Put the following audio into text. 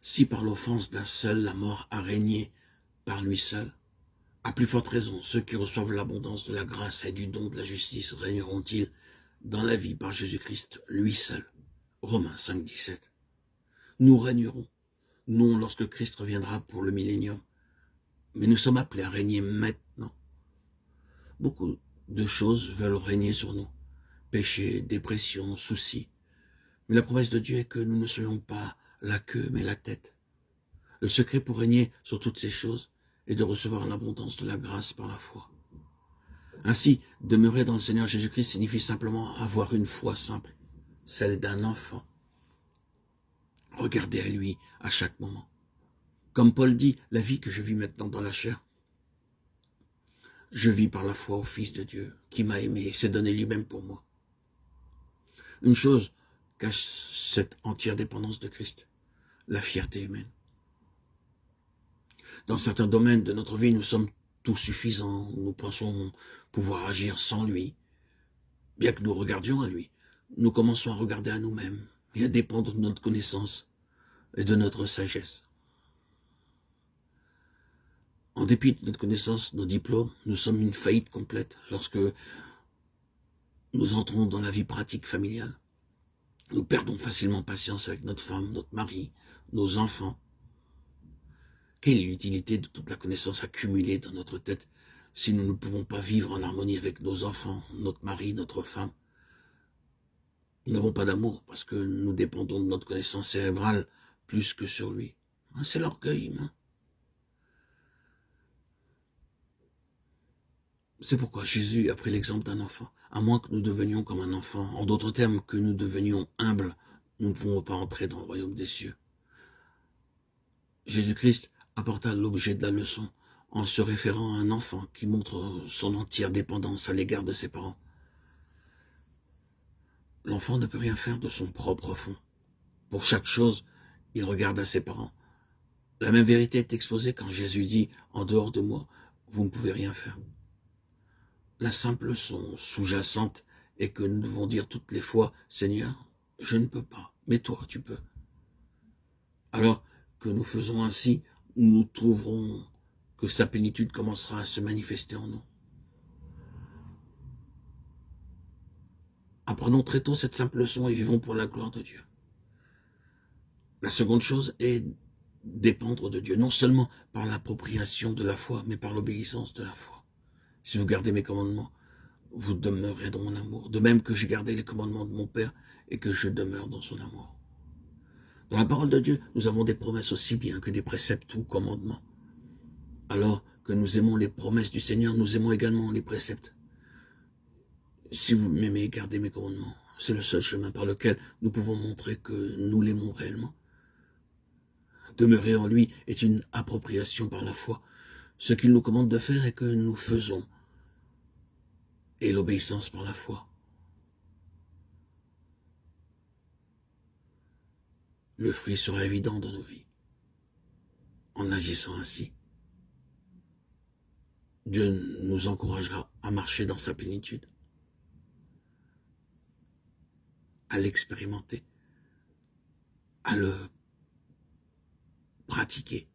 Si par l'offense d'un seul la mort a régné par lui seul, à plus forte raison, ceux qui reçoivent l'abondance de la grâce et du don de la justice régneront-ils dans la vie par Jésus-Christ, lui seul. Romains 5, 17. Nous régnerons, non lorsque Christ reviendra pour le millénium, mais nous sommes appelés à régner maintenant. Beaucoup de choses veulent régner sur nous. Péché, dépression, soucis. Mais la promesse de Dieu est que nous ne soyons pas la queue, mais la tête. Le secret pour régner sur toutes ces choses est de recevoir l'abondance de la grâce par la foi. Ainsi, demeurer dans le Seigneur Jésus-Christ signifie simplement avoir une foi simple, celle d'un enfant. Regardez à lui à chaque moment. Comme Paul dit, la vie que je vis maintenant dans la chair, je vis par la foi au Fils de Dieu, qui m'a aimé et s'est donné lui-même pour moi. Une chose cache cette entière dépendance de Christ, la fierté humaine. Dans certains domaines de notre vie, nous sommes tout suffisants, nous pensons pouvoir agir sans lui. Bien que nous regardions à lui, nous commençons à regarder à nous-mêmes et à dépendre de notre connaissance et de notre sagesse. En dépit de notre connaissance, nos diplômes, nous sommes une faillite complète lorsque nous entrons dans la vie pratique familiale. Nous perdons facilement patience avec notre femme, notre mari, nos enfants. Quelle est l'utilité de toute la connaissance accumulée dans notre tête si nous ne pouvons pas vivre en harmonie avec nos enfants, notre mari, notre femme? Nous n'avons pas d'amour parce que nous dépendons de notre connaissance cérébrale plus que sur lui. C'est l'orgueil humain. C'est pourquoi Jésus a pris l'exemple d'un enfant. À moins que nous devenions comme un enfant, en d'autres termes, que nous devenions humbles, nous ne pouvons pas entrer dans le royaume des cieux. Jésus-Christ apporta l'objet de la leçon en se référant à un enfant qui montre son entière dépendance à l'égard de ses parents. L'enfant ne peut rien faire de son propre fond. Pour chaque chose, il regarde à ses parents. La même vérité est exposée quand Jésus dit « En dehors de moi, vous ne pouvez rien faire ». La simple leçon sous-jacente est que nous devons dire toutes les fois « Seigneur, je ne peux pas, mais toi, tu peux ». Alors que nous faisons ainsi, nous trouverons que sa plénitude commencera à se manifester en nous. Apprenons, traitons cette simple leçon et vivons pour la gloire de Dieu. La seconde chose est dépendre de Dieu, non seulement par l'appropriation de la foi, mais par l'obéissance de la foi. Si vous gardez mes commandements, vous demeurerez dans mon amour, de même que j'ai gardé les commandements de mon Père et que je demeure dans son amour. Dans la parole de Dieu, nous avons des promesses aussi bien que des préceptes ou commandements. Alors que nous aimons les promesses du Seigneur, nous aimons également les préceptes. Si vous m'aimez, gardez mes commandements. C'est le seul chemin par lequel nous pouvons montrer que nous l'aimons réellement. Demeurer en lui est une appropriation par la foi. Ce qu'il nous commande de faire est que nous faisons. Et l'obéissance par la foi. Le fruit sera évident dans nos vies. En agissant ainsi, Dieu nous encouragera à marcher dans sa plénitude, à l'expérimenter, à le pratiquer.